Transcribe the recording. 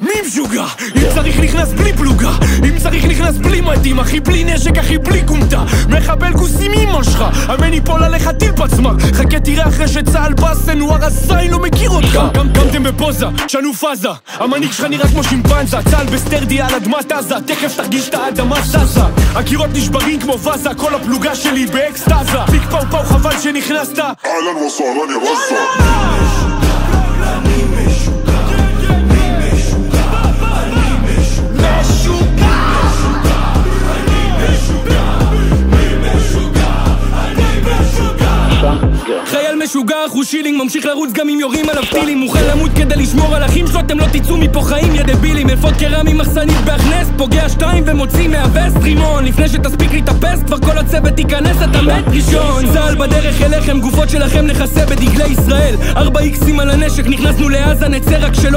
מי משוגע? אם צריך נכנס בלי פלוגה, אם צריך נכנס בלי מדים, אחי בלי נשק, אחי בלי קומטה. מחבל כוס עם אמא שלך, אמן יפול עליך טיל פצמר. חכה תראה אחרי שצהל בסנואר הזין לא מכיר אותך. קמתם בפוזה, שנו פאזה, המנהיג שלך נראה כמו שימפנזה. צהל בסטרדי על אדמת עזה, תכף תרגיש את האדמה זזה. הקירות נשברים כמו וזה, כל הפלוגה שלי באקסטאזה. פיק פאו פאו חבל שנכנסת. אהלן וסהלן יא רזה. חייל משוגע, אחוז שילינג, ממשיך לרוץ גם אם יורים עליו טילים. מוכן למות כדי לשמור על אחים שלו, אתם לא תצאו מפה חיים יא דבילים. אלפות קרמי מחסנית בהכנס, פוגע 2 ומוציא מהווסט רימון. לפני שתספיק להתאפס, כבר כל הצוות ייכנס, אתה מת ראשון. צהל בדרך אליכם, גופות שלכם נכסה בדגלי ישראל. 4 איקסים על הנשק, נכנסנו לעזה, נצא רק שלא